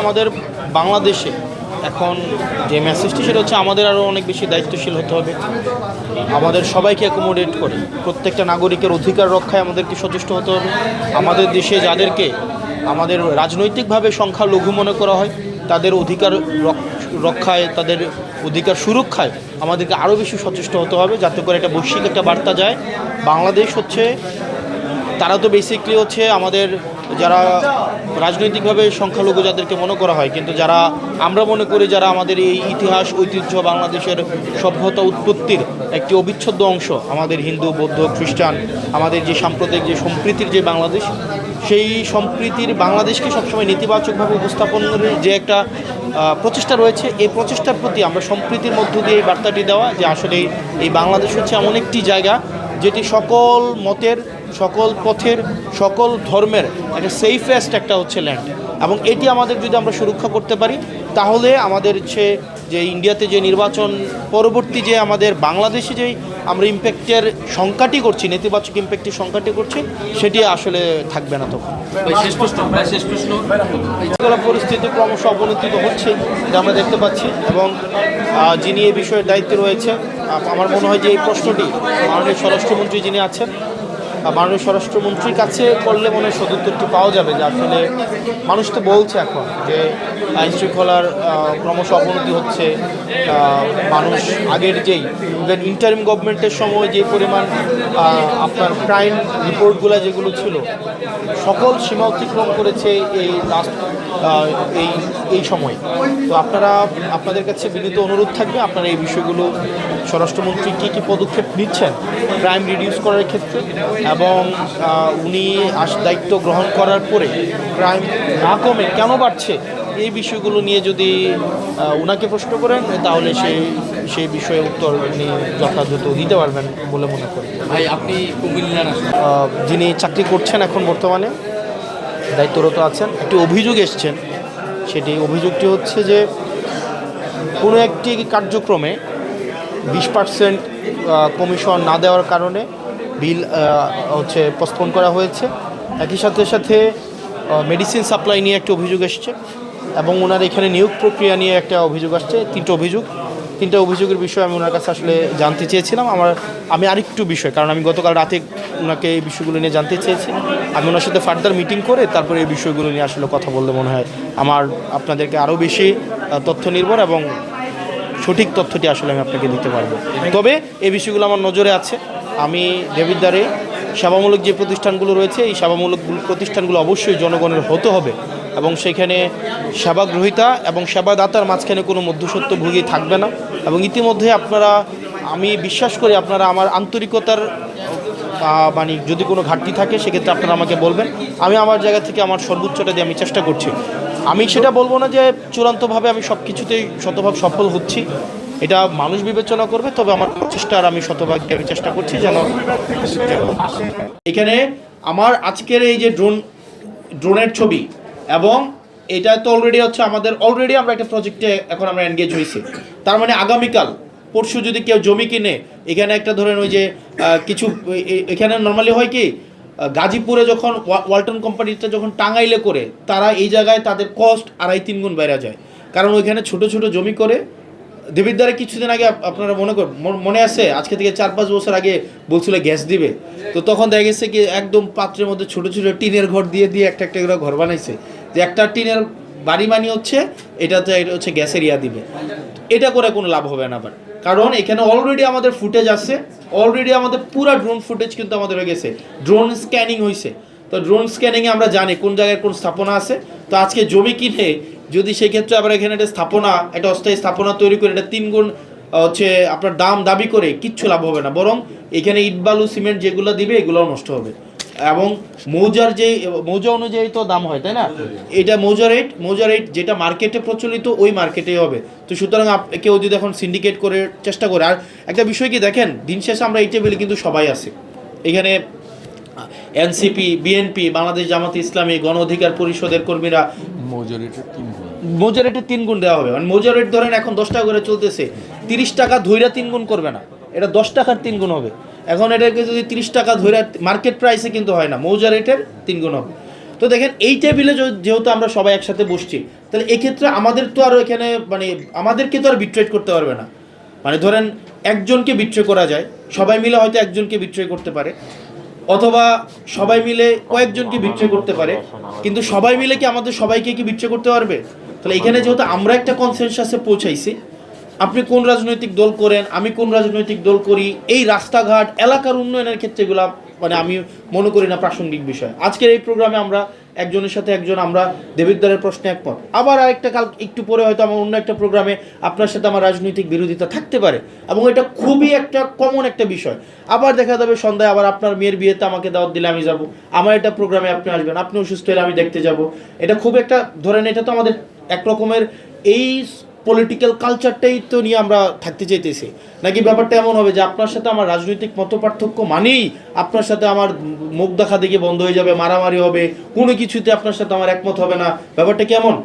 আমাদের বাংলাদেশে এখন যে মেসেজটি সেটা হচ্ছে আমাদের আরও অনেক বেশি দায়িত্বশীল হতে হবে। আমাদের সবাইকে অ্যাকোমোডেট করে প্রত্যেকটা নাগরিকের অধিকার রক্ষায় আমাদেরকে সচেষ্ট হতে হবে। আমাদের দেশে যাদেরকে আমাদের রাজনৈতিকভাবে সংখ্যালঘু মনে করা হয় তাদের অধিকার রক্ষায়, তাদের অধিকার সুরক্ষায় আমাদেরকে আরও বেশি সচেষ্ট হতে হবে, যাতে করে একটা বৈশ্বিক একটা বার্তা যায়। বাংলাদেশ হচ্ছে, তারা তো বেসিকলি হচ্ছে আমাদের যারা রাজনৈতিকভাবে সংখ্যালঘু যাদেরকে মনে করা হয়, কিন্তু যারা আমরা মনে করি যারা আমাদের এই ইতিহাস ঐতিহ্য বাংলাদেশের সভ্যতা উৎপত্তির একটি অবিচ্ছেদ্য অংশ, আমাদের হিন্দু বৌদ্ধ খ্রিস্টান, আমাদের যে সাম্প্রদায়িক যে সম্প্রীতির যে বাংলাদেশ, সেই সম্প্রীতির বাংলাদেশকে সবসময় নেতিবাচকভাবে উপস্থাপনের যে একটা প্রচেষ্টা রয়েছে, এই প্রচেষ্টার প্রতি আমরা সম্প্রীতির মধ্য দিয়ে এই বার্তাটি দেওয়া যে আসলে এই বাংলাদেশ হচ্ছে এমন একটি জায়গা যেটি সকল মতের, সকল পথের, সকল ধর্মের একটা সেফেস্ট একটা হচ্ছে ল্যান্ড, এবং এটি আমাদের যদি আমরা সুরক্ষা করতে পারি তাহলে আমাদের হচ্ছে যে ইন্ডিয়াতে যে নির্বাচন পরবর্তী যে আমাদের বাংলাদেশে যেই আমরা ইম্প্যাক্টের সংখ্যাটি করছি, নেতিবাচক ইম্প্যাক্টের সংখ্যাটি করছি, সেটি আসলে থাকবে না তখন। পরিস্থিতি ক্রমশ অবনতি হচ্ছে, এটা আমরা দেখতে পাচ্ছি, এবং যিনি এই বিষয়ের দায়িত্বে রয়েছে, আমার মনে হয় যে এই প্রশ্নটি মাননীয় স্বরাষ্ট্রমন্ত্রী যিনি আছেন, মাননীয় স্বরাষ্ট্রমন্ত্রীর কাছে করলে মনে হয় সদুত্তরটি পাওয়া যাবে যে আসলে মানুষ তো বলছে এখন যে আইন শৃঙ্খলার ক্রমশ অবনতি হচ্ছে। মানুষ আগের যেই ইভেন ইন্টারিম গভর্নমেন্টের সময় যে পরিমাণ আপনার ক্রাইম রিপোর্টগুলো যেগুলো ছিল সকল সীমা অতিক্রম করেছে এই লাস্ট এই সময়। তো আপনাদের কাছে বিনীত অনুরোধ থাকবে, আপনারা এই বিষয়গুলো স্বরাষ্ট্রমন্ত্রী কী কী পদক্ষেপ নিচ্ছেন ক্রাইম রিডিউস করার ক্ষেত্রে, এবং উনি দায়িত্ব গ্রহণ করার পরে ক্রাইম না কমে কেন বাড়ছে, এই বিষয়গুলো নিয়ে যদি ওনাকে প্রশ্ন করেন তাহলে সেই বিষয়ে উত্তর উনি যথাযথ দিতে পারবেন বলে মনে করি। ভাই, আপনি কুমিল্লার যিনি চাকরি করছেন এখন বর্তমানে দায়িত্বরত আছেন, একটি অভিযোগ এসছেন। সেটি অভিযোগটি হচ্ছে যে কোনো একটি কার্যক্রমে 20% কমিশন না দেওয়ার কারণে বিল হচ্ছে পোস্টপোন করা হয়েছে। একই সাথে মেডিসিন সাপ্লাই নিয়ে একটা অভিযোগ এসছে, এবং ওনার এখানে নিয়োগ প্রক্রিয়া নিয়ে একটা অভিযোগ আসছে। তিনটা অভিযোগের বিষয়ে আমি ওনার কাছে আসলে জানতে চেয়েছিলাম। আমি আরেকটু বিষয়, কারণ আমি গতকাল রাতে ওনাকে এই বিষয়গুলো নিয়ে জানতে চেয়েছি, আমি ওনার সাথে ফার্দার মিটিং করে তারপরে এই বিষয়গুলো নিয়ে আসলে কথা বললে মনে হয় আপনাদেরকে আরও বেশি তথ্য নির্ভর এবং সঠিক তথ্যটি আসলে আমি আপনাকে দিতে পারবো। তবে এই বিষয়গুলো আমার নজরে আছে। আমি দেবিদ্বারে সেবামূলক যে প্রতিষ্ঠানগুলো রয়েছে, এই সেবামূলক প্রতিষ্ঠানগুলো অবশ্যই জনগণের হতে হবে, এবং সেখানে সেবাগ্রহীতা এবং সেবাদাতার মাঝখানে কোনো মধ্যস্বত্বভোগী থাকবে না। এবং ইতিমধ্যে আমি বিশ্বাস করি আপনারা আমার আন্তরিকতার মানে যদি কোনো ঘাটতি থাকে সেক্ষেত্রে আপনারা আমাকে বলবেন। আমি আমার জায়গা থেকে আমার সর্বোচ্চটা দিয়ে আমি চেষ্টা করছি। আমি সেটা বলবো না যে চূড়ান্তভাবে আমি সব কিছুতেই শতভাগ সফল হচ্ছি, এটা মানুষ বিবেচনা করবে, তবে আমার চেষ্টার আমি শতভাগ আমি চেষ্টা করছি যেন এখানে আমার আজকের এই যে ড্রোনের ছবি, এবং এটা তো অলরেডি হচ্ছে অলরেডি আমরা একটা প্রজেক্টে এখন আমরা এনগেজ হয়েছি। তার মানে আগামীকাল পরশু যদি কেউ জমি কিনে, এখানে একটা ধরেন ওই যে কিছু এখানে নর্মালি হয় কি, গাজীপুরে যখন ওয়ালটন কোম্পানিটা যখন টাঙ্গাইলে করে, তারা এই জায়গায় তাদের কস্ট 2.5-3 গুণ বেড়ে যায়, কারণ ওইখানে ছোট ছোট জমি করে। দেবিদ্বারে কিছুদিন আগে আপনারা মনে আছে, আজকে থেকে 4-5 বছর আগে বলছিল গ্যাস দিবে, তো তখন দেখা গেছে কি একদম পাত্রের মধ্যে ছোট ছোট টিনের ঘর দিয়ে একটা করে ঘর বানাইছে, যে একটা টিনের বাড়ি মানি হচ্ছে এটা হচ্ছে গ্যাসের দিবে। এটা করে কোনো লাভ হবে না আবার, কারণ এখানে অলরেডি আমাদের ফুটেজ আছে, অলরেডি আমাদের পুরো ড্রোন ফুটেজ কিন্তু আমাদের হয়ে গেছে, ড্রোন স্ক্যানিং হয়েছে। তো ড্রোন স্ক্যানিংয়ে আমরা জানি কোন জায়গায় কোন স্থাপনা আছে। তো আজকে জমি কিনে যদি সেক্ষেত্রে আবার এখানে একটা অস্থায়ী স্থাপনা তৈরি করে এটা 3 গুণ হচ্ছে আপনার দাবি করে কিচ্ছু লাভ হবে না, বরং এখানে ইট বালু সিমেন্ট যেগুলো দিবে এগুলোও নষ্ট হবে। এবং মৌজা অনুযায়ী তো দাম হয়, তাই না? এটা মৌজা রেট যেটা মার্কেটে প্রচলিত ওই মার্কেটেই হবে। তো সুতরাং কেউ যদি এখন সিন্ডিকেট করে চেষ্টা করে, আর একটা বিষয় কি দেখেন, দিন শেষে আমরা এই টেবিলে কিন্তু সবাই আছি এখানে, এনসিপি, বিএনপি, বাংলাদেশ জামাতে ইসলামী, গণ অধিকার পরিষদের কর্মীরা। মৌজা রেটে 3 গুণ দেওয়া হবে, মানে মৌজা রেট ধরেন এখন 10 টাকা করে চলতেছে, 30 টাকা ধইরা 3 গুণ করবে না, এটা 10 টাকার 3 গুণ হবে। এখন এটাকে যদি 30 টাকা ধরে মার্কেট প্রাইসে কিন্তু হয় না, মৌজা রেটের 3 গুণ হবে। তো দেখেন এই টেবিলে যেহেতু আমরা সবাই একসাথে বসছি, তাহলে এক্ষেত্রে আমাদের তো আর এখানে মানে আমাদেরকে তো আর বিট্রেট করতে পারবে না। মানে ধরেন একজনকে বিট্রে করা যায়, সবাই মিলে হয়তো একজনকে বিট্রে করতে পারে, অথবা সবাই মিলে কয়েকজনকে বিট্রে করতে পারে, কিন্তু সবাই মিলে কি আমাদের সবাইকে কি বিট্রে করতে পারবে? তাহলে এখানে যেহেতু আমরা একটা কনসেনসাসে পৌঁছাইছি, আপনি কোন রাজনৈতিক দল করেন, আমি কোন রাজনৈতিক দল করি, এই রাস্তাঘাট এলাকার উন্নয়নের ক্ষেত্রে এগুলো মানে আমি মনে করি না প্রাসঙ্গিক বিষয়। আজকের এই প্রোগ্রামে আমরা একজনের সাথে একজন আমরা দেবিদ্বারের প্রশ্নে একমত, আবার আরেকটা কাল একটু পরে হয়তো আমার অন্য একটা প্রোগ্রামে আপনার সাথে আমার রাজনৈতিক বিরোধিতা থাকতে পারে, এবং এটা খুবই একটা কমন একটা বিষয়। আবার দেখা যাবে সন্ধ্যায় আবার আপনার মেয়ের বিয়েতে আমাকে দাওয়াত দিলে আমি যাব, আমার একটা প্রোগ্রামে আপনি আসবেন, আপনি অসুস্থ হলে আমি দেখতে যাব। এটা খুব একটা ধরেন এটা তো আমাদের এক রকমের এই পলিটিক্যাল কালচারটাই তো নিয়ে আমরা থাকতে চাইতেছি, নাকি ব্যাপারটা এমন হবে যে আপনার সাথে আমার রাজনৈতিক মত পার্থক্য মানেই আপনার সাথে আমার মুখ দেখা দেখে বন্ধ হয়ে যাবে, মারামারি হবে, কোনো কিছুতে আপনার সাথে আমার একমত হবে না? ব্যাপারটা কেমন?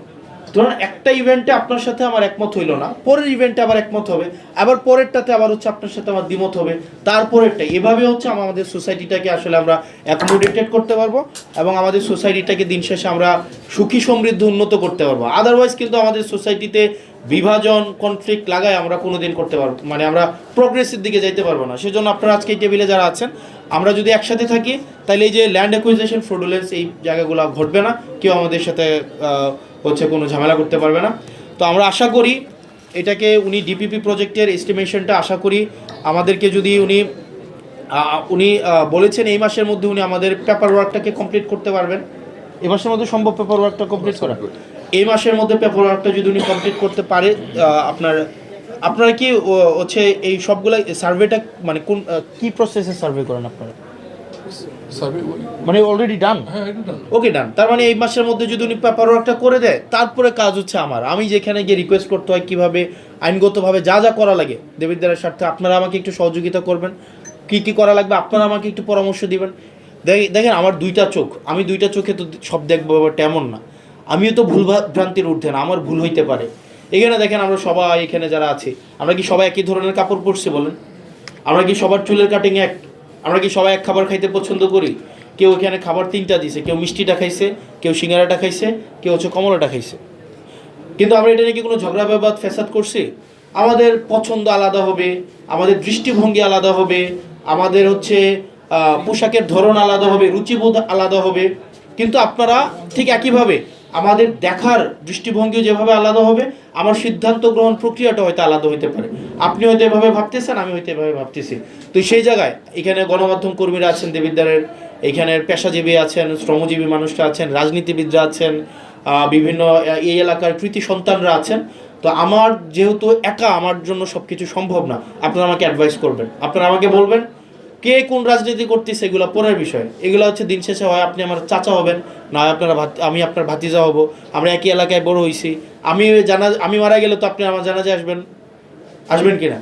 ধরুন একটা ইভেন্টে আপনার সাথে আমার একমত হইলো না, পরের ইভেন্টে আবার একমত হবে, আবার পরেরটাতে আবার হচ্ছে আপনার সাথে আমার দ্বিমত হবে, তারপরেরটা, এভাবে হচ্ছে আমাদের সোসাইটিটাকে আসলে আমরা অ্যাকোমোডেটেড করতে পারবো, এবং আমাদের সোসাইটিটাকে দিন শেষে আমরা সুখী সমৃদ্ধ উন্নত করতে পারবো। আদারওয়াইজ কিন্তু আমাদের সোসাইটিতে বিভাজন কনফ্লিক্ট লাগায় আমরা কোনোদিন করতে পারবো, মানে আমরা প্রোগ্রেসের দিকে যাইতে পারবো না। সেজন্য আপনারা আজকে এই টেবিলে যারা আছেন, আমরা যদি একসাথে থাকি তাহলে এই যে ল্যান্ড অ্যাকুইজিশন ফ্রডুলেন্স এই জায়গাগুলো ঘটবে না, কেউ আমাদের সাথে হচ্ছে কোনো ঝামেলা করতে পারবে না। তো আমরা আশা করি এটাকে উনি ডিপিপি প্রজেক্টের এস্টিমেশনটা আশা করি আমাদেরকে যদি উনি বলেছেন এই মাসের মধ্যে উনি আমাদের পেপার ওয়ার্কটাকে কমপ্লিট করতে পারবেন। এই মাসের মধ্যে সম্ভব পেপার ওয়ার্কটা কমপ্লিট করা? এই মাসের মধ্যে পেপার ওয়ার্কটা যদি উনি কমপ্লিট করতে পারে, আপনারা কি হচ্ছে এই সবগুলো সার্ভেটা মানে কোন কি প্রসেসে সার্ভে করেন আপনারা? মানে অলরেডি ডান? ওকে, ডান। তার মানে এই মাসের মধ্যে যদি উনি পেপার ওয়ার্কটা করে দেয়, তারপরে কাজ হচ্ছে আমার, আমি যেখানে গিয়ে রিকোয়েস্ট করতে হয় কীভাবে আইনগতভাবে যা যা করা লাগে দেবিদ্বারের স্বার্থে আপনারা আমাকে একটু সহযোগিতা করবেন, কী কী করা লাগবে আপনারা আমাকে একটু পরামর্শ দিবেন। দেখেন আমার দুইটা চোখ, আমি দুইটা চোখে তো সব দেখবো, ব্যাপারটা এমন না। আমিও তো ভুল ভ্রান্তির ঊর্ধ্বে না, আমার ভুল হইতে পারে। এখানে দেখেন আমরা সবাই এখানে যারা আছি, আমরা কি সবাই একই ধরনের কাপড় পরছি বলেন? আমরা কি সবার চুলের কাটিং এক? আমরা কি সবাই এক খাবার খাইতে পছন্দ করি? কেউ এখানে খাবার 3টা দিছে, কেউ মিষ্টিটা খাইছে, কেউ সিঙ্গারাটা খাইছে, কেউ হচ্ছে কমলাটা খাইছে, কিন্তু আমরা এটা নিয়ে কি কোনো ঝগড়া বিবাদ ফ্যাসাদ করছি? আমাদের পছন্দ আলাদা হবে, আমাদের দৃষ্টিভঙ্গি আলাদা হবে, আমাদের হচ্ছে পোশাকের ধরন আলাদা হবে, রুচিবোধ আলাদা হবে, কিন্তু আপনারা ঠিক একইভাবে আমাদের দেখার দৃষ্টিভঙ্গিও যেভাবে আলাদা হবে, আমার সিদ্ধান্ত গ্রহণ প্রক্রিয়াটা হয়তো আলাদা হতে পারে। আপনি হয়তো এভাবে ভাবতেছেন, আমি হয়তো এভাবে ভাবতেছি। তো সেই জায়গায় এখানে গণমাধ্যম কর্মীরা আছেন দেবিদ্বারের, এখানের পেশাজীবী আছেন, শ্রমজীবী মানুষরা আছেন, রাজনীতিবিদরা আছেন, বিভিন্ন এই এলাকার কৃতি সন্তানরা আছেন। তো আমার যেহেতু একা আমার জন্য সব কিছু সম্ভব না, আপনারা আমাকে অ্যাডভাইস করবেন, আপনারা আমাকে বলবেন কে কোন রাজনীতি করতেছে, এগুলো পরের বিষয়। এগুলো হচ্ছে দিন শেষে হয় আপনি আমার চাচা হবেন, না আপনারা আমি আপনার ভাতিজা হব, আমরা একই এলাকায় বড় হয়েছি, আমি মারা গেলে তো আপনি আমার জানাজে আসবেন কিনা?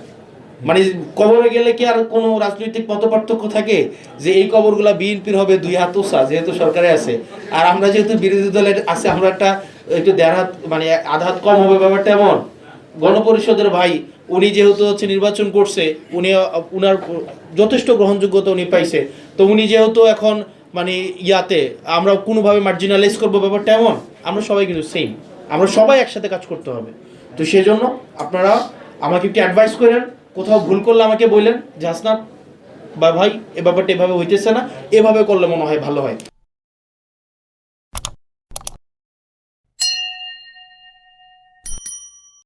মানে কবরে গেলে কি আর কোনো রাজনৈতিক মতপার্থক্য থাকে যে এই কবরগুলা বিএনপির হবে 2 হাত উঁচা, যেহেতু সরকারে আছে, আর আমরা যেহেতু বিরোধী দলের আছে আমরা একটু 1.5 হাত মানে আধা হাত কম হবে? ব্যাপারটা এমন। গণপরিষদের ভাই উনি যেহেতু হচ্ছে নির্বাচন করছে, উনার যথেষ্ট গ্রহণযোগ্যতা উনি পাইছে, তো উনি যেহেতু এখন মানে ইয়াতে আমরা কোনোভাবে মার্জিনালাইজ করবো, ব্যাপারটা এমন। আমরা সবাই কিন্তু সেম, আমরা সবাই একসাথে কাজ করতে হবে। তো সেজন্য আপনারা আমাকে একটু অ্যাডভাইস করেন, কোথাও ভুল করলে আমাকে বললেন যে হাসনাত বা ভাই এ ব্যাপারটা এভাবে হইতেছে না, এভাবে করলে মনে হয় ভালো হয়।